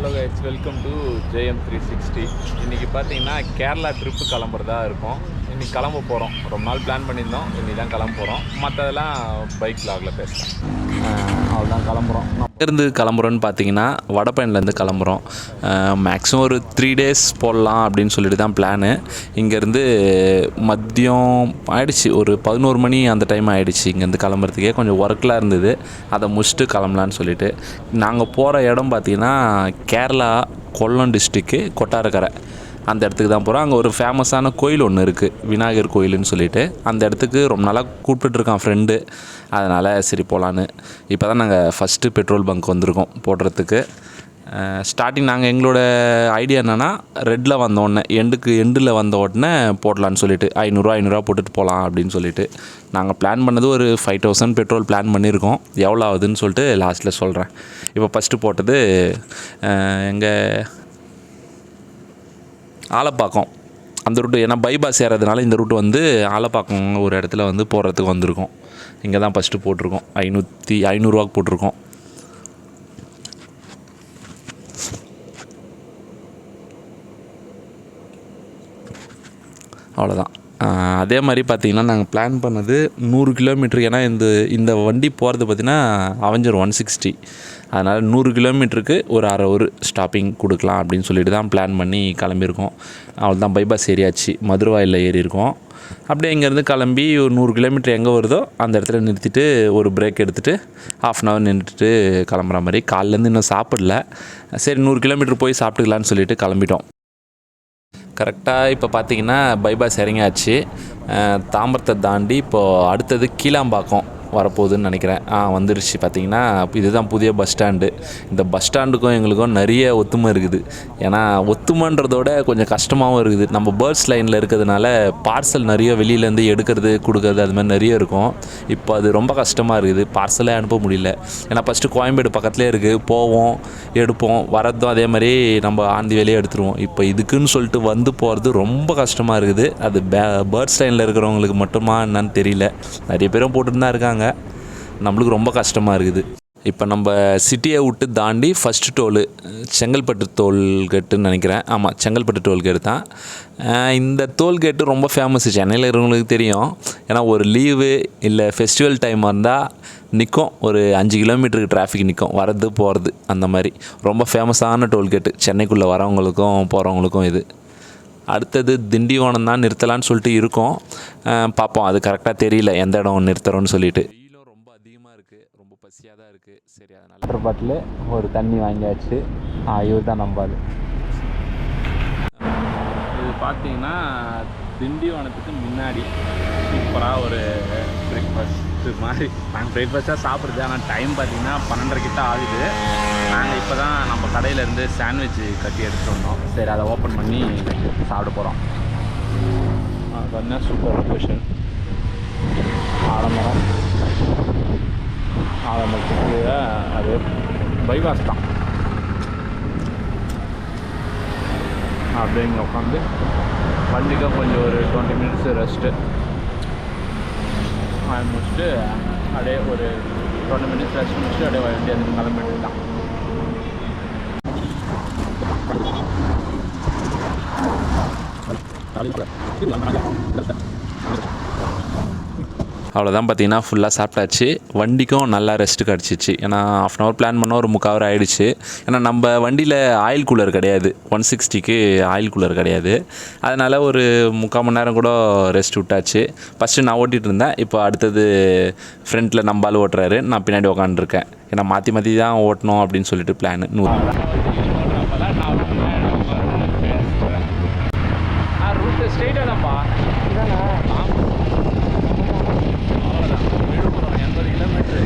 Hello guys, welcome to JM 360. இன்றைக்கி பார்த்தீங்கன்னா Kerala trip கிளம்புறதா இருக்கும். இன்றைக்கி கிளம்ப போகிறோம். ரொம்ப நாள் பிளான் பண்ணியிருந்தோம், இன்றைக்கி தான் கிளம்ப போகிறோம். மற்றதெல்லாம் பைக் வ்ளாகில் பேசுகிறேன். அவ்வளோதான் கிளம்புறோம். இருந்து கிளம்புறோன்னு பார்த்தீங்கன்னா வடபழனிலேருந்து கிளம்புறோம். மேக்ஸிமம் ஒரு 3 days போடலாம் அப்படின்னு சொல்லிட்டு தான் பிளானு. இங்கேருந்து மதியம் ஆகிடுச்சு, ஒரு 11 மணி அந்த டைம் ஆகிடுச்சு. இங்கேருந்து கிளம்புறதுக்கே கொஞ்சம் ஒர்க்கெலாம் இருந்தது, அதை முடிச்சுட்டு கிளம்பலான்னு சொல்லிட்டு. நாங்கள் போகிற இடம் பார்த்திங்கன்னா கேரளா கொல்லம் டிஸ்ட்ரிக்கு கொட்டாரக்கரை அந்த இடத்துக்கு தான் போகிறோம். அங்கே ஒரு ஃபேமஸான கோயில் ஒன்று இருக்குது, விநாயகர் கோயிலுன்னு சொல்லிட்டு. அந்த இடத்துக்கு ரொம்ப நாளாக கூப்பிட்டுருக்கான் ஃப்ரெண்டு, அதனால் சரி போகலான்னு. இப்போ தான் நாங்கள் ஃபஸ்ட்டு பெட்ரோல் பங்க் வந்திருக்கோம் போடுறதுக்கு. ஸ்டார்டிங் நாங்கள் எங்களோட ஐடியா என்னென்னா, ரெட்டில் வந்த உடனே எண்டில் வந்த உடனே போடலான்னு சொல்லிட்டு 500 போட்டுட்டு போகலாம் அப்படின்னு சொல்லிட்டு. நாங்கள் பிளான் பண்ணது ஒரு 5000 பெட்ரோல் பிளான் பண்ணியிருக்கோம். எவ்வளோ ஆகுதுன்னு சொல்லிட்டு லாஸ்ட்டில் சொல்கிறேன். இப்போ ஃபஸ்ட்டு போட்டது எங்கள் ஆலப்பாக்கம் அந்த ரூட்டு. ஏன்னா பைபாஸ் ஏறதுனால இந்த ரூட்டு வந்து ஆலப்பாக்கம் ஒரு இடத்துல வந்து போகிறதுக்கு வந்திருக்கோம். இங்கே தான் ஃபஸ்ட்டு போட்டிருக்கோம். 500 போட்டிருக்கோம். அவ்வளோதான். அதே மாதிரி பார்த்திங்கன்னா நாங்கள் பிளான் பண்ணது 100 கிலோமீட்டருக்கு. ஏன்னா இந்த வண்டி போகிறது பார்த்திங்கன்னா அவெஞ்சர் 160, அதனால் 100 கிலோமீட்டருக்கு ஒரு அரை ஒரு ஸ்டாப்பிங் கொடுக்கலாம் அப்படின்னு சொல்லிட்டு தான் பிளான் பண்ணி கிளம்பியிருக்கோம். அவ்வளோதான், பைபாஸ் ஏறியாச்சு, மதுரவாயில் ஏறியிருக்கோம். அப்படியே இங்கேருந்து கிளம்பி ஒரு 100 கிலோமீட்டர் எங்கே வருதோ அந்த இடத்துல நிறுத்திட்டு ஒரு பிரேக் எடுத்துகிட்டு 1/2 hour நின்றுட்டு கிளம்புற மாதிரி. காலையிலேருந்து இன்னும் சாப்பிடல, சரி 100 கிலோமீட்டர் போய் சாப்பிட்டுக்கலான்னு சொல்லிட்டு கிளம்பிட்டோம். கரெக்டாக இப்போ பார்த்திங்கன்னா பைபாஸ் இறங்கியாச்சு. தாம்பரத்தை தாண்டி இப்போது அடுத்தது கீழாம்பாக்கம் வரப்போகுதுன்னு நினைக்கிறேன். வந்துருச்சு. பார்த்திங்கன்னா இதுதான் புதிய பஸ் ஸ்டாண்டு. இந்த பஸ் ஸ்டாண்டுக்கும் எங்களுக்கும் நிறைய ஒத்துமை இருக்குது. ஏன்னா ஒத்துமைன்றதோட கொஞ்சம் கஷ்டமாகவும் இருக்குது. நம்ம பேர்ட்ஸ் லைனில் இருக்கிறதுனால பார்சல் நிறைய வெளியிலேருந்து எடுக்கிறது கொடுக்கறது அது மாதிரி நிறைய இருக்கும். இப்போ அது ரொம்ப கஷ்டமாக இருக்குது, பார்சலே அனுப்ப முடியல. ஏன்னா ஃபஸ்ட்டு கோயம்பேடு பக்கத்துலேயே இருக்குது, போவோம் எடுப்போம், வரதும் அதே மாதிரி நம்ம ஆந்தி வேலையே எடுத்துருவோம். இப்போ இதுக்குன்னு சொல்லிட்டு வந்து போகிறது ரொம்ப கஷ்டமாக இருக்குது. அது பேர்ட்ஸ் லைனில் இருக்கிறவங்களுக்கு மட்டுமா என்னன்னு தெரியல, நிறைய பேரும் போட்டுட்டு தான் இருக்காங்க. நம்மளுக்கு ரொம்ப கஷ்டமாக இருக்குது. இப்போ நம்ம சிட்டியை விட்டு தாண்டி ஃபஸ்ட்டு டோலு செங்கல்பட்டு டோல்கேட்டுன்னு நினைக்கிறேன். ஆமாம், செங்கல்பட்டு டோல்கேட்டு தான். இந்த டோல்கேட்டு ரொம்ப ஃபேமஸ்ஸு, சென்னையில் இருக்கிறவங்களுக்கு தெரியும். ஏன்னா ஒரு லீவு இல்லை ஃபெஸ்டிவல் டைமாக இருந்தால் நிற்கும், ஒரு 5 கிலோமீட்டருக்கு டிராஃபிக் நிற்கும், வரது போகிறது. அந்த மாதிரி ரொம்ப ஃபேமஸான டோல்கேட்டு, சென்னைக்குள்ளே வரவங்களுக்கும் போகிறவங்களுக்கும். இது அடுத்தது திண்டிவனம் தான் நிறுத்தலான்னு சொல்லிட்டு இருக்கோம். பார்ப்போம், அது கரெக்டாக தெரியல எந்த இடம் நிறுத்துகிறோன்னு சொல்லிட்டு. வெயிலும் ரொம்ப அதிகமாக இருக்குது, ரொம்ப பசியாக தான் இருக்குது. சரி, அதனால் வாட்டர் பாட்டில் ஒரு தண்ணி வாங்கியாச்சு. இவர் தான் நம்பாது. இது பார்த்தீங்கன்னா திண்டிவனத்துக்கு முன்னாடி சூப்பராக ஒரு பிரேக்ஃபாஸ்ட்டு மாதிரி. நாங்கள் பிரேக்ஃபாஸ்ட்டாக சாப்பிட்றது, ஆனால் டைம் பார்த்திங்கன்னா 12:30 கிட்ட ஆகுது. நாங்கள் இப்போ தான் நம்ம கடையிலேருந்து சாண்ட்விச் கட்டி எடுத்துகிட்டு வந்தோம். சரி, அதை ஓப்பன் பண்ணி சாப்பிட போகிறோம். அது சூப்பர் லொக்கேஷன், ஆலமரத்துக்கு அது பைபாஸ் தான். அப்படியே இங்கே உட்காந்து வண்டிக்கு கொஞ்சம் ஒரு 20 minutes ரெஸ்ட்டு முடிச்சுட்டு அப்படியே ஒரு 20 minutes ரெஸ்ட் முடிச்சுட்டு அப்படியே வண்டி அதுக்கு கிளம்பிட்டு தான். அவ்வளோதான். பார்த்திங்கன்னா ஃபுல்லாக சாப்பிட்டாச்சு. வண்டிக்கும் நல்லா ரெஸ்ட்டு கிடச்சிச்சு. ஏன்னா 1/2 hour பிளான் பண்ணால் ஒரு 3/4 hour ஆகிடுச்சு. ஏன்னா நம்ம வண்டியில் ஆயில் கூலர் கிடையாது, 160க்கு ஆயில் கூலர் கிடையாது. அதனால் ஒரு 3/4 மணி நேரம் கூட ரெஸ்ட் விட்டாச்சு. ஃபஸ்ட்டு நான் ஓட்டிகிட்டு இருந்தேன், இப்போ அடுத்தது ஃப்ரண்ட்டில் நம்பால் ஓட்டுறாரு, நான் பின்னாடி உட்காந்துருக்கேன். ஏன்னா மாற்றி தான் ஓட்டணும் அப்படின்னு சொல்லிட்டு பிளான். ரூட்டு ஸ்ட்ரெயிட்டாக தான்ப்பா. விழுப்புரம் 80 கிலோமீட்டரு.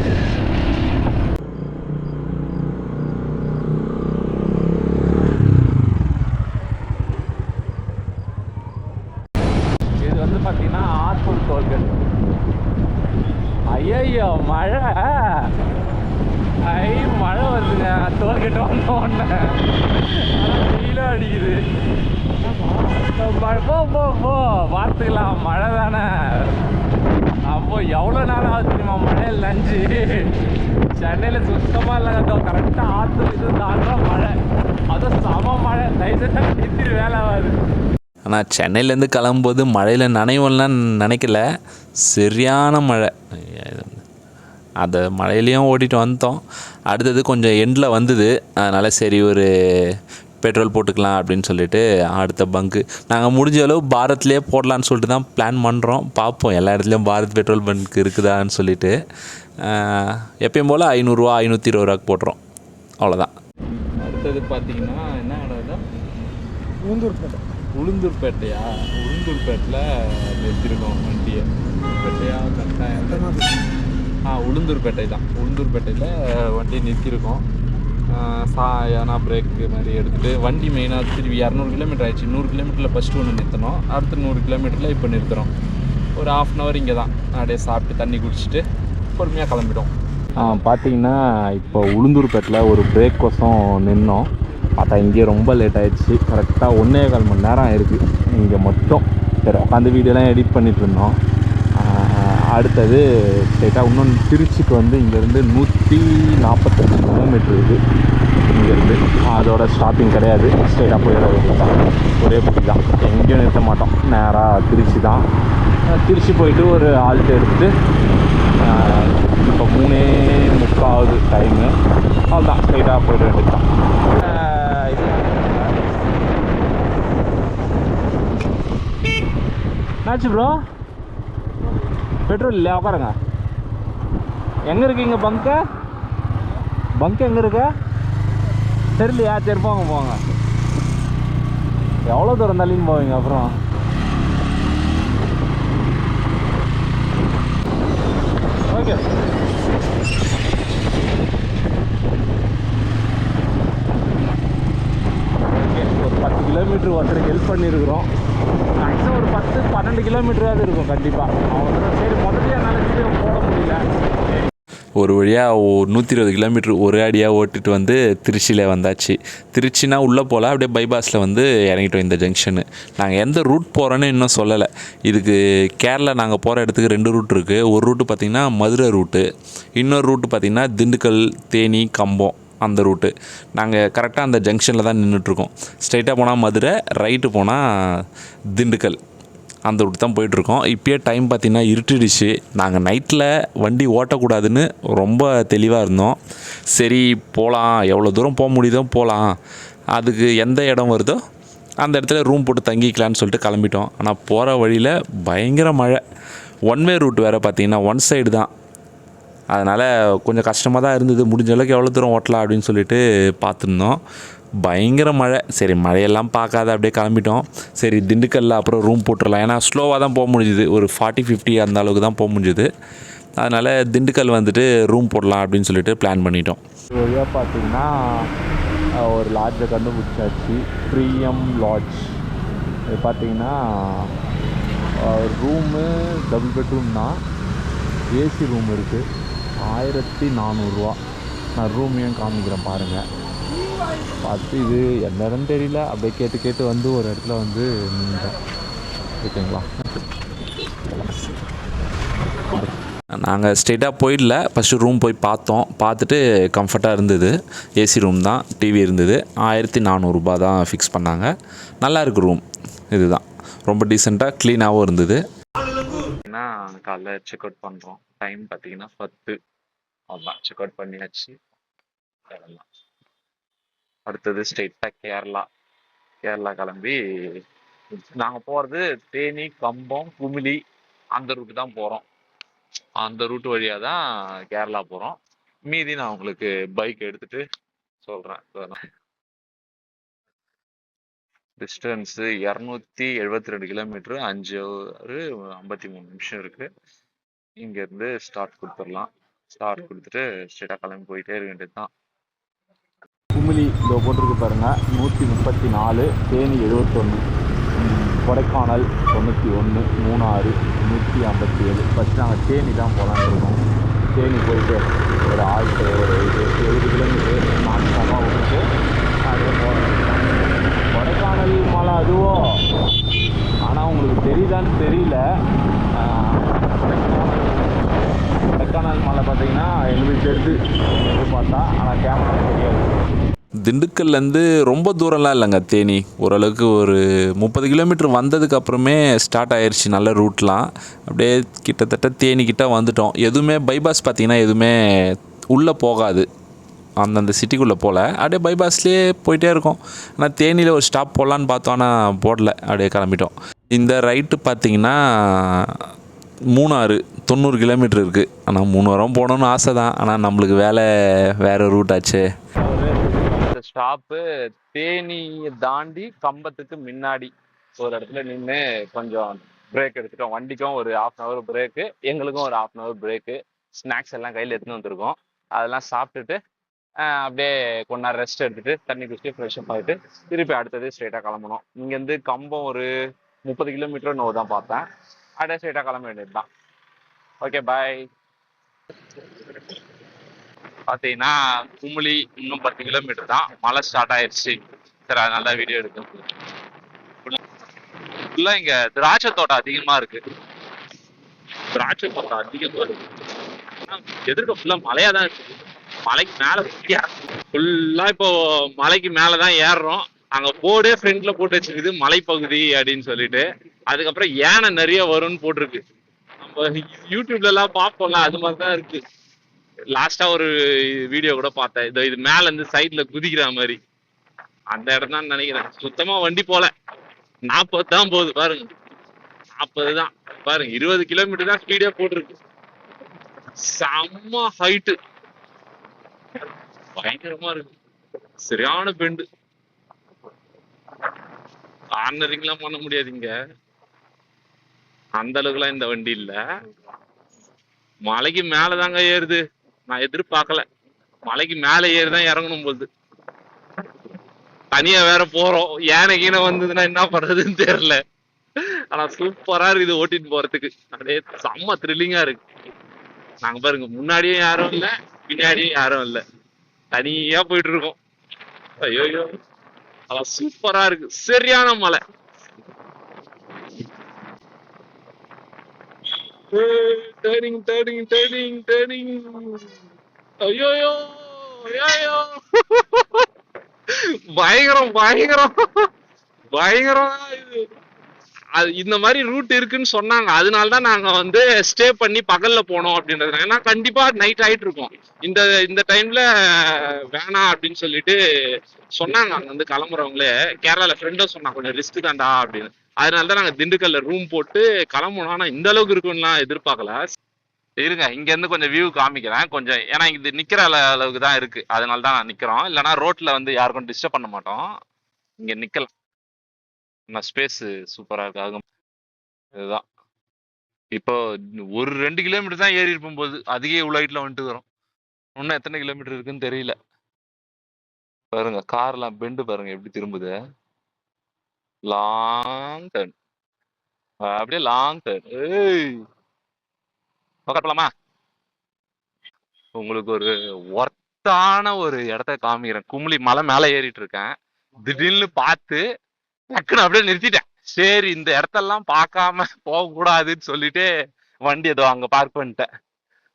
இது வந்து பார்த்தீங்கன்னா ஆத்தூர் டோல்கேட். ஐயோ மழை, மழை வருதுங்க. டோல்கேட் வந்த உடனே வெயிலும் அடிக்குது. போ பார்த்துக்கலாம், மழை தானே. அப்போ எவ்வளோ நேரம் ஆகுது தெரியுமா மழையில் நஞ்சு. சென்னையில் சுத்தமாக இல்லைங்க, கரெக்டாக ஆற்று இது தாண்டா மழை. ஆனால் சென்னையிலேருந்து கிளம்பும்போது மழையில் நனைவோம்லாம் நினைக்கல, சரியான மழை. அதை மழையிலையும் ஓட்டிகிட்டு வந்துட்டோம். அடுத்தது கொஞ்சம் எண்டில் வந்தது, அதனால் சரி ஒரு பெட்ரோல் போட்டுக்கலாம் அப்படின்னு சொல்லிட்டு அடுத்த பங்கு நாங்கள் முடிஞ்ச அளவு பாரத்லேயே போடலான்னு சொல்லிட்டு தான் பிளான் பண்ணுறோம். பார்ப்போம் எல்லா இடத்துலையும் பாரத் பெட்ரோல் பங்க் இருக்குதான்னு சொல்லிட்டு. எப்பயும் போல் 500 520 போட்டுறோம், அவ்வளோதான். அடுத்தது பார்த்தீங்கன்னா என்ன இடம்? உளுந்தூர்பேட்டையா? உளுந்தூர்பேட்டில் நிறுத்திருக்கோம் வண்டியை. உளுந்தூர்பேட்டையா கரெக்டாக? உளுந்தூர்பேட்டை தான். உளுந்தூர்பேட்டையில் வண்டி நிறுத்தியிருக்கோம். ஏன்னா பிரேக்கு மாதிரி எடுத்துகிட்டு வண்டி மெயினாக திரும்பி 200 கிலோமீட்டர் ஆயிடுச்சு. 100 கிலோமீட்டரில் ஃபஸ்ட்டு ஒன்று நிறுத்தணும், அடுத்து 100 கிலோமீட்டரில் இப்போ நிறுத்துகிறோம். ஒரு 1/2 hour இங்கே தான் அப்படியே சாப்பிட்டு தண்ணி குடிச்சிட்டு பொறுமையாக கிளம்பிட்டோம். பார்த்தீங்கன்னா இப்போ உளுந்தூர்பேட்டில் ஒரு பிரேக் கோசம் நின்னோம். பார்த்தா இங்கே ரொம்ப லேட் ஆகிடுச்சு. கரெக்டாக 1.25 மணி நேரம் இருக்குது இங்கே மட்டும். சரி உட்காந்து வீடியோலாம் எடிட் பண்ணிகிட்டு இருந்தோம். அடுத்தது ஸ்ட்ரைட்டாக இன்னொன்று திருச்சிக்கு வந்து இங்கேருந்து 148 கிலோமீட்டர் இருக்குது இங்கேருந்து. அதோட ஸ்டாப்பிங் கிடையாது, ஸ்ட்ரைட்டாக போயிட வேண்டியது தான். ஒரே புத்தி தான், எங்கேயும் நிறுத்த மாட்டோம். நேராக திருச்சி தான். திருச்சி போயிட்டு ஒரு ஆல்ட்டு எடுத்துகிட்டு இப்போ 3:45 டைமு. அவ்வளோதான், ஸ்ட்ரைட்டாக போயிட வேண்டியது தான். என்னாச்சு ப்ரோ? பெட்ரோல் இல்லையா? உட்காருங்க. எங்கே இருக்கீங்க பங்கு? பங்கு எங்கே இருக்கு தெரியலையா? சரி போங்க. எவ்வளோ தூரம் தள்ளின்னு போவீங்க அப்புறம்? ஓகே ஒரு 10 கிலோமீட்டர் ஒருத்தருக்கு ஹெல்ப் பண்ணியிருக்கிறோம். மேக்ஸிமம் ஒரு 10-12 கிலோமீட்டராவது இருக்கும் கண்டிப்பாக. அவங்க சரி முதல்ல என்னால் வீடியோ போட முடியல. ஒரு வழியாக 120 கிலோமீட்டர் ஒரு அடியாக ஓட்டிட்டு வந்து திருச்சியில் வந்தாச்சு. திருச்சினா உள்ளே போல் அப்படியே பைபாஸில் வந்து இறங்கிட்டோம் இந்த ஜங்ஷனு. நாங்கள் எந்த ரூட் போகிறோன்னு இன்னும் சொல்லலை. இதுக்கு கேரளா நாங்கள் போகிற இடத்துக்கு 2 ரூட் இருக்குது. ஒரு ரூட்டு பார்த்திங்கன்னா மதுரை ரூட்டு, இன்னொரு ரூட்டு பார்த்திங்கன்னா திண்டுக்கல், தேனி, கம்பம் அந்த ரூட்டு. நாங்கள் கரெக்டாக அந்த ஜங்ஷனில் தான் நின்றுட்டுருக்கோம். ஸ்ட்ரைட்டாக போனால் மதுரை, ரைட்டு போனால் திண்டுக்கல், அந்த ரூட் தான் போயிட்டுருக்கோம். இப்போயே டைம் பார்த்திங்கன்னா இருட்டிடுச்சு. நாங்கள் நைட்டில் வண்டி ஓட்டக்கூடாதுன்னு ரொம்ப தெளிவாக இருந்தோம். சரி போகலாம், எவ்வளோ தூரம் போக முடியுதோ போகலாம், அதுக்கு எந்த இடம் வருதோ அந்த இடத்துல ரூம் போட்டு தங்கிக்கலான்னு சொல்லிட்டு கிளம்பிட்டோம். ஆனால் போகிற வழியில் பயங்கர மழை. ஒன் வே ரூட் வேறு பார்த்திங்கன்னா, ஒன் சைடு தான். அதனால் கொஞ்சம் கஷ்டமாக தான் இருந்தது. முடிஞ்ச அளவுக்கு எவ்வளோ தூரம் ஓட்டலாம் அப்படின்னு சொல்லிட்டு பார்த்துருந்தோம். பயங்கர மழை. சரி மழையெல்லாம் பார்க்காத அப்படியே கிளம்பிட்டோம். சரி திண்டுக்கல்ல அப்புறம் ரூம் போட்டுடலாம், ஏன்னா ஸ்லோவாக தான் போக முடிஞ்சுது. ஒரு 40-50 அந்த அளவுக்கு தான் போக முடிஞ்சுது. அதனால் திண்டுக்கல் வந்துட்டு ரூம் போடலாம் அப்படின்னு சொல்லிட்டு பிளான் பண்ணிட்டோம். வழியாக பார்த்தீங்கன்னா ஒரு லாட்ஜை கண்டுபிடிச்சாச்சு, ப்ரீஎம் லாட்ஜ். இது பார்த்தீங்கன்னா ரூமு டபுள் பெட்ரூம் தான், ஏசி ரூம் இருக்குது. 1400 நான் ரூமையும் காமிக்கிறேன் பாருங்கள். பார்த்து இது என்ன இடம்னு தெரியல, அப்படியே கேட்டு வந்து ஒரு இடத்துல வந்து நின்றேன். ஓகேங்களா? நாங்கள் ஸ்ட்ரெயிட்டாக போயிடல, ஃபஸ்ட்டு ரூம் போய் பார்த்தோம். பார்த்துட்டு கம்ஃபர்ட்டாக இருந்தது. ஏசி ரூம் தான், டிவி இருந்தது. 1400 தான் ஃபிக்ஸ் பண்ணாங்க. நல்லா இருக்குது ரூம். இதுதான் ரொம்ப டீசெண்டாக க்ளீனாகவும் இருந்தது. காலைல செக் அவுட் பண்ணுறோம். டைம் பார்த்தீங்கன்னா 10. அதான் செக் அவுட் பண்ணியாச்சு. அடுத்தது ஸ்ட்ரெயிட்டாக கேரளா கிளம்பி நாங்கள் போகிறது தேனி, கம்பம், குமிளி அந்த ரூட்டு தான் போகிறோம். அந்த ரூட்டு வழியாக தான் கேரளா போகிறோம். மீதி நான் உங்களுக்கு பைக் எடுத்துகிட்டு சொல்கிறேன். டிஸ்டன்ஸு 272 கிலோமீட்ரு, 5 hour 53 நிமிஷம் இருக்குது. இங்கேருந்து ஸ்டார்ட் கொடுத்துடலாம். ஸ்டார்ட் கொடுத்துட்டு ஸ்ட்ரெயிட்டாக கிளம்பி போயிட்டே இருக்க வேண்டியது தான். குமிளி இதோ போட்டிருக்கு பாருங்கள், 134, தேனி 71, கொடைக்கானல் 91, மூணாறு 157. ஃபஸ்ட்டு நாங்கள் தேனி தான் போகலான்னு இருக்கோம். தேனி போயிட்டு ஒரு 70 கிலோமீட்டர் நான்காக விட்டுட்டு அப்படியே போகிறோம். கொடைக்கானல் மலை அதுவோ, ஆனால் உங்களுக்கு தெரியுதான்னு தெரியல. கொடைக்கானல் மலை பார்த்தீங்கன்னா எங்களுக்கு தெரிஞ்சு பார்த்தா, ஆனால் கேமரா தெரியாது. திண்டுக்கல்லேருந்து ரொம்ப தூரம்லாம் இல்லைங்க தேனி. ஓரளவுக்கு ஒரு 30 கிலோமீட்டர் வந்ததுக்கப்புறமே ஸ்டார்ட் ஆயிடுச்சு நல்ல ரூட்லாம். அப்படியே கிட்டத்தட்ட தேனிக்கிட்ட வந்துட்டோம். எதுவுமே பைபாஸ் பார்த்திங்கன்னா எதுவுமே உள்ளே போகாது, அந்தந்த சிட்டிக்குள்ளே போகல. அப்படியே பைபாஸ்லேயே போயிட்டே இருக்கோம். ஆனால் தேனியில் ஒரு ஸ்டாப் போடலான்னு பார்த்தோம், ஆனால் போடல, அப்படியே கிளம்பிட்டோம். இந்த ரைட்டு பார்த்திங்கன்னா மூணாறு 90 கிலோமீட்டர் இருக்குது. ஆனால் 3 வாரம் போகணுன்னு ஆசை தான், ஆனால் நம்மளுக்கு வேலை வேறு ரூட் ஆச்சு. ஸ்டாப்பு தேனியை தாண்டி கம்பத்துக்கு முன்னாடி ஒரு இடத்துல நின்று கொஞ்சம் பிரேக் எடுத்துட்டோம். வண்டிக்கும் ஒரு 1/2 hour பிரேக்கு, எங்களுக்கும் ஒரு 1/2 hour பிரேக்கு. ஸ்நாக்ஸ் எல்லாம் கையில் எடுத்துன்னு வந்திருக்கோம். அதெல்லாம் சாப்பிட்டுட்டு அப்படியே கொஞ்ச நேரம் ரெஸ்ட் எடுத்துட்டு தண்ணி குடிச்சிட்டு ஃப்ரெஷ்அப் ஆகிட்டு திருப்பி அடுத்தது ஸ்ட்ரெயிட்டாக கிளம்பணும். இங்கேருந்து கம்பம் ஒரு 30 கிலோமீட்டர் நோ தான் பார்த்தேன். அப்படியே ஸ்ட்ரெயிட்டாக கிளம்ப வேண்டியது தான். Okay bye. பார்த்தீங்கன்னா குமுளி இன்னும் 10 கிலோமீட்டர் தான், மழை ஸ்டார்ட் ஆயிடுச்சு. சரி, அதனால தான் வீடியோ எடுக்கும். ஃபுல்லாக இங்கே திராட்சை தோட்டம் அதிகமாக இருக்கு. திராட்சை தோட்டம் அதிகமாக இருக்கு. எதிர்க்க ஃபுல்லாக மழையாக தான் இருக்கு. மலைக்கு மேலே ஃபுல்லாக இப்போ மலைக்கு மேலே தான் ஏறுறோம். அங்கே போர்டே ஃப்ரண்ட்ல போட்டு வச்சிருக்குது மலைப்பகுதி அப்படின்னு சொல்லிட்டு. அதுக்கப்புறம் யானை நிறைய வரும்னு போட்டிருக்கு. நம்ம யூடியூப்ல எல்லாம் பார்ப்போம்ல, அது மாதிரி தான் இருக்கு. லாஸ்டா ஒரு வீடியோ கூட பார்த்தேன், இது மேல இருந்து சைட்ல குதிக்கிற மாதிரி. அந்த இடம் தான் நினைக்கிறேன். சுத்தமா வண்டி போல 40 தான் போகுது பாருங்க. 40 தான் பாருங்க. 20 கிலோமீட்டர் தான் ஸ்பீடே போட்டிருக்கு. செம்ம ஹைட்டு, பயங்கரமா இருக்கு. சரியான பெண்டு. கார்னரிங்லாம் பண்ண முடியாதுங்க, அந்த அளவுக்குலாம் இந்த வண்டி இல்ல. மலைக்கு மேலதாங்க ஏறுது. நான் எதிர்பார்க்கல, மலைக்கு மேல ஏறிதான் இறங்கணும் போது. தனியா வேற போறோம், யானை கீனை வந்ததுன்னா என்ன பண்றதுன்னு தெரியல. ஆனா சூப்பரா இருக்குது ஓட்டிட்டு போறதுக்கு. அப்படியே செம்ம த்ரில்லிங்கா இருக்கு. நாங்க பாருங்க, முன்னாடியும் யாரும் இல்ல, பின்னாடியும் யாரும் இல்ல, தனியா போயிட்டு இருக்கோம். ஐயோ, அதான் சூப்பரா இருக்கு. சரியான மலை. Turning turning turning turning. ஐயோ ஐயோ, பயங்கரம் பயங்கரம் பயங்கரம் இது. அது இந்த மாதிரி ரூட் இருக்குன்னு சொன்னாங்க, அதனாலதான் நாங்க வந்து ஸ்டே பண்ணி பகல்ல போனோம் அப்படின்றது. ஏன்னா கண்டிப்பா நைட் ஆயிட்டு இருக்கோம் இந்த டைம்ல, வேணாம் அப்படின்னு சொல்லிட்டு சொன்னாங்க. அங்க வந்து கிளம்புறவங்களே கேரளால ஃப்ரெண்டும் சொன்னாங்க, கொஞ்சம் ரிஸ்க் தான்டா அப்படின்னு. அதனாலதான் நாங்க திண்டுக்கல்ல ரூம் போட்டு கிளம்பணும். ஆனா இந்த அளவுக்கு இருக்கும்லாம் எதிர்பார்க்கல. இருங்க, இங்க இருந்து கொஞ்சம் வியூ காமிக்கிறேன் கொஞ்சம். ஏன்னா இது நிக்கிற அளவுக்கு தான் இருக்கு, அதனால தான் நான் நிக்கிறோம். இல்லைன்னா ரோட்ல வந்து யாருக்கும் டிஸ்டர்ப் பண்ண மாட்டோம். இங்க நிக்கலாம், ஸ்பேஸ் சூப்பரா இருக்கு. இதுதான் இப்போ ஒரு 2 கிலோமீட்டர் தான் ஏறி இருப்போம் போது, அதுக்கே இவ்வளவு ஹைட்ல வந்துட்டு வரும். இன்னும் எத்தனை கிலோமீட்டர் இருக்குன்னு தெரியல. பாருங்க கார்லாம் பெண்டு பாருங்க எப்படி திரும்புது. லாங் டர்ன், அப்படியே லாங் டர்ன். போலாமா? உங்களுக்கு ஒரு ஒர்த்தான ஒரு இடத்த காமிக்கிறேன். குமுளி மலை மேல ஏறிட்டு இருக்கேன். திடீர்னு பார்த்து டக்குன்னு அப்படியே நிறுத்திட்டேன். சரி, இந்த இடத்தெல்லாம் பார்க்காம போக கூடாதுன்னு சொல்லிட்டு வண்டி ஏதோ அங்க பார்க் பண்ணிட்டேன்.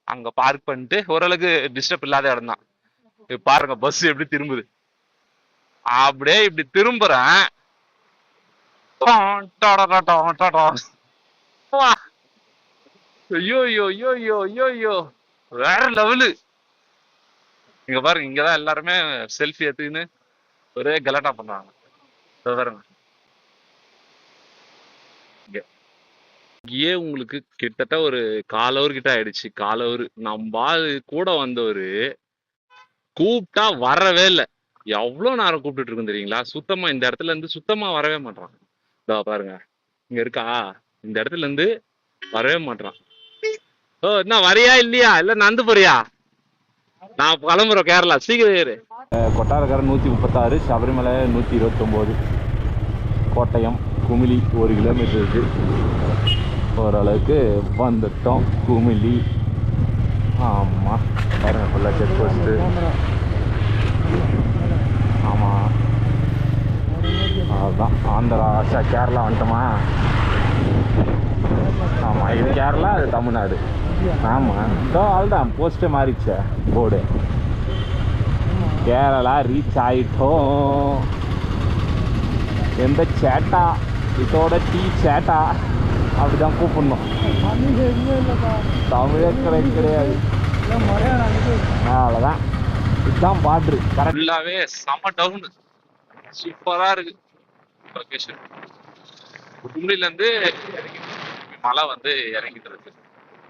அங்க பார்க் பண்ணிட்டு ஓரளவுக்கு டிஸ்டர்ப் இல்லாத இடம் தான். பாருங்க பஸ் எப்படி திரும்புது. அப்படியே இப்படி திரும்புறேன். ஐயோ ஐயோ ஐயோ ஐயோ ஐயோ ஐயோ, வேற லெவலு. இங்க பாருங்க, இங்கதான் எல்லாருமே செல்ஃபி எடுத்துன்னு ஒரே கலாட்டா பண்றாங்க. பாருங்க, இங்கேயே உங்களுக்கு கிட்டத்தட்ட ஒரு 1/4 hour கிட்ட ஆயிடுச்சு. 1/4 hour. நம்ம கூட வந்தவரு கூப்பிட்டா வரவே இல்லை. எவ்வளவு நேரம் கூப்பிட்டு இருக்குன்னு தெரியுங்களா? சுத்தமா இந்த இடத்துல இருந்து சுத்தமா வரவே மாட்டான். இதோ பாருங்க, இங்க இருக்கா, இந்த இடத்துல இருந்து வரவே மாட்டான். ஓ, என்ன வரியா இல்லையா? இல்ல நந்து போறியா? நான் கிளம்புறோம் கேரளா, சீக்கிரம் ஏறு. கொட்டாரக்கரை 136, சபரிமலை 129, கோட்டயம் குமிளி 1 கிலோமீட்டர் இருக்கு. ஓரளவுக்கு வந்துட்டோம் குமிளி. ஆமாம் பாருங்க, ஃபுல்லாக செக் போஸ்ட்டு. ஆமாம், அதுதான் ஆந்திரா. கேரளா வந்துட்டோமா? ஆமாம், இது கேரளா, அது தமிழ்நாடு. ஆமாம், அதுதான் போஸ்ட்டே மாறிடுச்சே போர்டு. கேரளா ரீச் ஆயிட்டோம். எந்த சேட்டா இதோட டீ சேட்டா அப்படிதான் கூப்பிடணும். தமிழே கிடையாது. அவ்வளோதான், இதுதான் பார்டரு. ஃபுல்லாகவே செம்ம டவுனு, சூப்பராக இருக்கு லொக்கேஷன். கும்ளிலேருந்து இறங்கி மலை வந்து இறங்கிட்டு இருக்கு.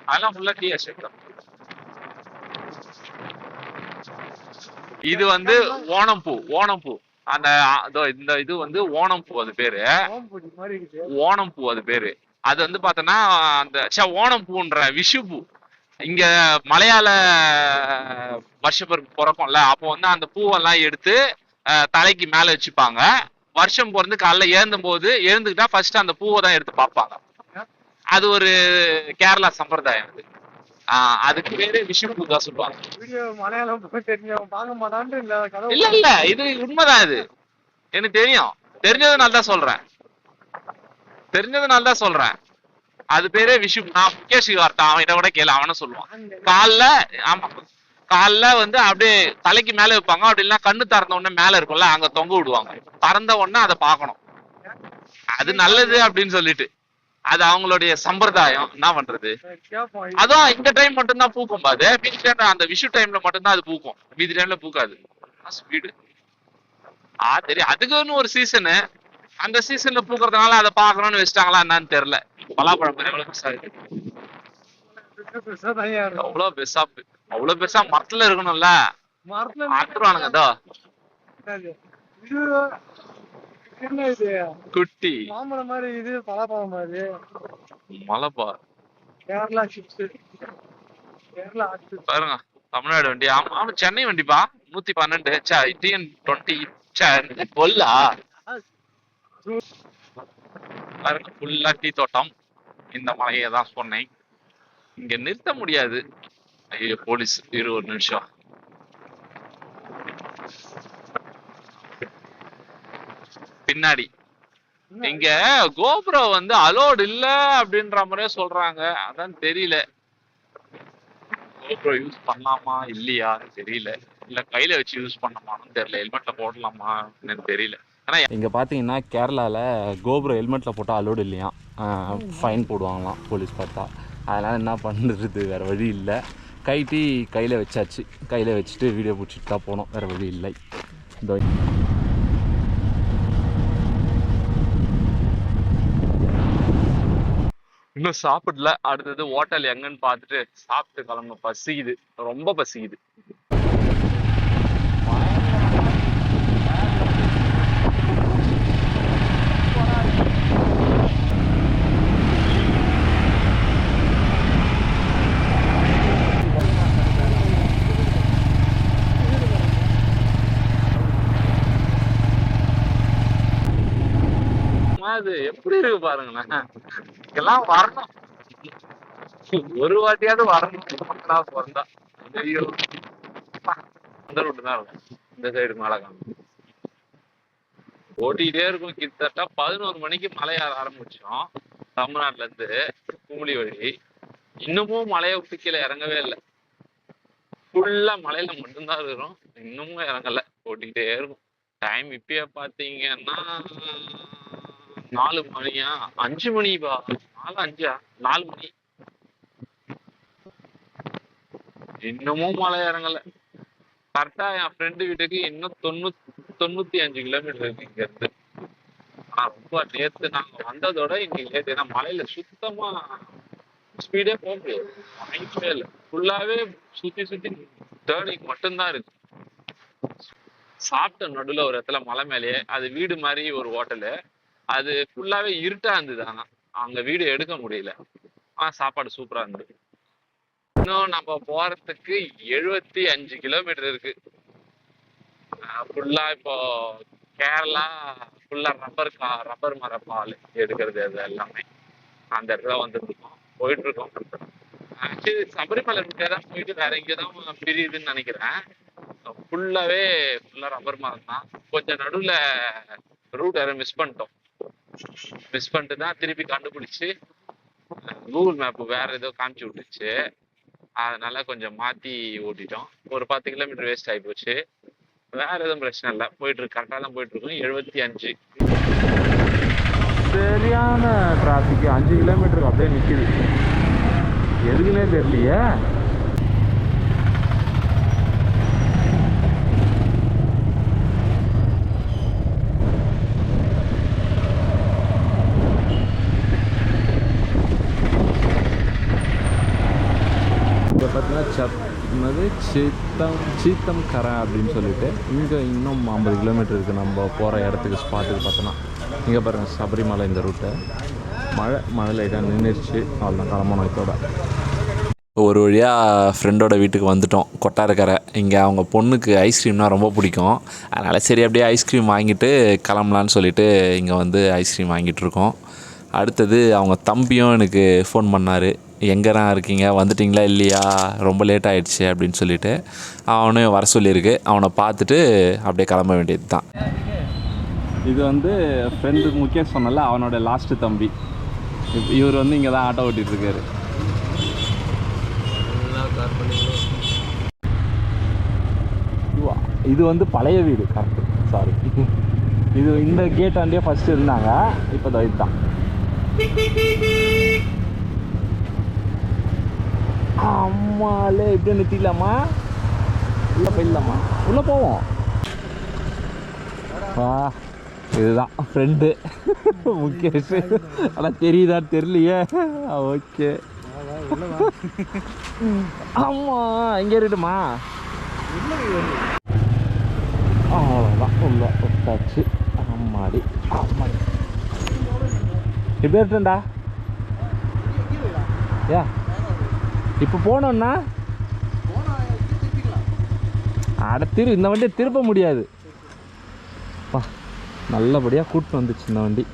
அதெல்லாம் ஃபுல்லாக டீ எஸ்டேட் தான். இது வந்து ஓணம்பூ. ஓணம்பூ அந்த இந்த இது வந்து ஓணம்பூ, அது பேரு ஓணம்பூ. அது பேரு அது வந்து பார்த்தோன்னா அந்த ஓணம்பூன்ற விஷு பூ. இங்க மலையாள வருஷப்பிறப்பு பிறக்கும்ல, அப்போ வந்து அந்த பூவெல்லாம் எடுத்து தலைக்கு மேல வச்சுப்பாங்க. வருஷம் பிறந்து காலைல எழுந்தும் போது எழுந்துக்கிட்டா ஃபர்ஸ்ட் அந்த பூவை தான் எடுத்து பார்ப்பாங்க. அது ஒரு கேரளா சம்பிரதாயம். அது அதுக்கு பேரு விஷு பூ தான் சொல்லுவாங்க. இல்ல இல்ல, இது உண்மைதான். இது எனக்கு தெரியும், தெரிஞ்சதுனால தான் சொல்றேன். அது பேரே விஷு. நான் முகேஷுக்கு வார்த்தை, அவன்கிட்ட கூட கேளு, அவனும் சொல்லுவான். காலைல, ஆமா, காலைல வந்து அப்படியே தலைக்கு மேல வைப்பாங்க. அப்படி இல்லைன்னா கண்ணு திறந்த உடனே மேல இருக்கும்ல, அங்க தொங்க விடுவாங்க. திறந்த உடனே அதை பார்க்கணும், அது நல்லது அப்படின்னு சொல்லிட்டு. அது அவங்களுடைய சம்பிரதாயம். என்ன பண்றது? அதான் இந்த டைம் மட்டும்தான் பூக்கும். அது மீதி டைம், அந்த விஷு டைம்ல மட்டும்தான் அது பூக்கும். மீதி டைம்ல பூக்காது. ஸ்பீடு தெரியும். அதுக்குன்னு ஒரு சீசனு, அந்த சீசன்ல பூக்குறதுனால அதை பாக்கணும்னு வச்சுட்டாங்களா என்னன்னு தெரியல. பலாப்பழம் எவ்வளவு பெருசா இருக்கு, அவ்வளவு பெருசா மரத்துல இருக்கணும்ல. மாத்துருவானுங்க அதோ குட்டி மாம்பழம் மாதிரி. இது பலாப்பழம் மாதிரி. மலைப்பா பாருங்க, தமிழ்நாடு வண்டி. ஆமா, சென்னை வண்டிப்பா. 112 TN20 கொல்லா பாருங்க. ஃபுல்லா டீ தோட்டம். இந்த மலையை தான் சொன்னேன், இங்க நிறுத்த முடியாது. ஐயோ போலீஸ், 20 நிமிஷம். பின்னாடி இங்க கோபுரோ வந்து அலோடு இல்ல அப்படின்ற மாதிரியே சொல்றாங்க. அதான் தெரியல, கோபுரோ யூஸ் பண்ணலாமா இல்லையா தெரியல. இல்ல கையில வச்சு யூஸ் பண்ணலாமான்னு தெரியல. ஹெல்மெட்ல போடலாமா தெரியல. ஆனா இங்க பாத்தீங்கன்னா கேரளால கோபுரோ ஹெல்மெட்ல போட்டா அலோடு இல்லையா, ஃபைன் போடுவாங்களாம் போலீஸ் பார்த்தா. அதனால என்ன பண்ணுறது, வேற வழி இல்லை. கைட்டி கையில வச்சாச்சு. கையில வச்சுட்டு வீடியோ பிடிச்சிட்டு தான் போனோம், வேற வழி இல்லை. இந்த இன்னும் சாப்பிடல. அடுத்தது ஹோட்டல் எங்கன்னு பார்த்துட்டு சாப்பிட்டு கிளம்ப. பசிக்குது, ரொம்ப பசிக்குது. அது எப்படி இருக்கு பாருங்களேன். இதெல்லாம் வரணும், ஒரு வாட்டியாவது வரணும். பிறந்தா ஐயோ, இந்த ரூட்டு தான் இருக்கும். இந்த சைடு மழை காணும், ஓட்டிகிட்டே இருக்கும். கிட்டத்தட்ட 11 மணிக்கு மலை ஏற ஆரம்பிச்சோம் தமிழ்நாட்டுல இருந்து குமுளி வழி. இன்னமும் மலையை விட்டு கீழே இறங்கவே இல்லை. ஃபுல்லா மலையில மட்டும்தான் இருக்கிறோம், இன்னமும் இறங்கல. ஓட்டிக்கிட்டே இருக்கும். டைம் இப்பயே பாத்தீங்கன்னா 4 மணியா 5 மணிப்பா. 4 மணி. இன்னமும் மலை இறங்கல. கரெக்டா என் ஃப்ரெண்டு வீட்டுக்கு இன்னும் 95 கிலோமீட்டர் இருக்கு இங்க இருந்து. ஆனா ரொம்ப நேத்து நாங்க வந்ததோட இன்னைக்கு லேட். ஏன்னா மலையில சுத்தமா ஸ்பீடே போக முடியாது, வாய்ப்பே இல்லை. ஃபுல்லாவே சுத்தி டேர்னிங் மட்டும்தான் இருக்கு. சாப்பிட்ட நடுவில் ஒரு இடத்துல மலை மேலேயே, அது வீடு மாதிரி ஒரு ஹோட்டலு. அது ஃபுல்லாவே இருட்டா இருந்தது. ஆனா அங்க வீடு எடுக்க முடியல. ஆனா சாப்பாடு சூப்பரா இருந்தது. இன்னும் நம்ம போறதுக்கு 75 கிலோமீட்டர் இருக்கு. ஃபுல்லா இப்போ கேரளா ஃபுல்லா ரப்பர் மர பால் எடுக்கிறது, அது எல்லாமே அந்த இடத்துல வந்துருக்கோம், போயிட்டு இருக்கோம். ஆக்சுவலி சபரிமலை கிட்டே தான் போயிட்டு வேற எங்கேதான் பிரியுதுன்னு நினைக்கிறேன். ஃபுல்லா ரப்பர் மரம் தான். கொஞ்சம் நடுவில் ரூட் யாரும் மிஸ் பண்ணிட்டு தான் திருப்பி கண்டுபிடிச்சு கூகுள் மேப் வேற ஏதோ காமிச்சு விட்டுச்சு. அதனால கொஞ்சம் மாத்தி ஓட்டிட்டோம். ஒரு 10 கிலோமீட்டர் வேஸ்ட் ஆகி போச்சு. வேற எதுவும் பிரச்சனை இல்லை, போயிட்டு இருக்கு, கரெக்டாக தான் போயிட்டு இருக்கோம். 75 சரியான டிராஃபிக். 5 கிலோமீட்டருக்கு அப்படியே நிற்கிது, எதுக்குன்னே தெரியலையே. இங்கே பார்த்தீங்கன்னா சீத்தம் கரை அப்படின்னு சொல்லிட்டு இங்கே இன்னும் 50 கிலோமீட்டர் இருக்குது நம்ம போகிற இடத்துக்கு, ஸ்பாட்டுக்கு பார்த்தோன்னா. இங்கே பாருங்கள் சபரிமலை இந்த ரூட்டை. மழை லைட்டாக நின்றுச்சு, அவ்வளோதான் கிளம்பணும் இதோட. ஒரு வழியாக ஃப்ரெண்டோட வீட்டுக்கு வந்துட்டோம், கொட்டாரக்கரை. இங்கே அவங்க பொண்ணுக்கு ஐஸ்கிரீம்னால் ரொம்ப பிடிக்கும். அதனால் சரி அப்படியே ஐஸ்கிரீம் வாங்கிட்டு கிளம்பலான்னு சொல்லிட்டு இங்கே வந்து ஐஸ்கிரீம் வாங்கிட்டுருக்கோம். அடுத்தது அவங்க தம்பியும் எனக்கு ஃபோன் பண்ணார், எங்கேதான் இருக்கீங்க, வந்துட்டிங்களா இல்லையா, ரொம்ப லேட் ஆகிடுச்சு அப்படின்னு சொல்லிட்டு. அவனையும் வர சொல்லியிருக்கு, அவனை பார்த்துட்டு அப்படியே கிளம்ப வேண்டியது தான். இது வந்து ஃப்ரெண்டு முகேஷ் சொன்னல, அவனோட லாஸ்ட்டு தம்பி. இவர் வந்து இங்கே தான் ஆட்டோ ஓட்டிகிட்ருக்காரு. இது வந்து பழைய வீடு, கரெக்டு, சாரி. இது இந்த கேட் ஆண்டியே ஃபஸ்ட்டு இருந்தாங்க, இப்போ தான் இதுதான். அம்மாலே இப்படியே நிறுத்திக்கலாமா, உள்ளே போயிடலாமா, உள்ளே போவோம். இதுதான் ஃப்ரெண்டு முகேஷ். ஆனால் தெரியுதான்னு தெரியலையே. ஓகே, ஆமாம், இங்கே இருக்கட்டுமா? அவ்வளோதான், உள்ள விட்டாச்சு. ஆமாடி ஆமாடி, இப்படி இருக்கேன்டா. ஏ இப்போ போனோன்னா இந்த வண்டியை திருப்ப முடியாது. நல்லபடியாக கூப்பிட்டு வந்துச்சு இந்த வண்டி.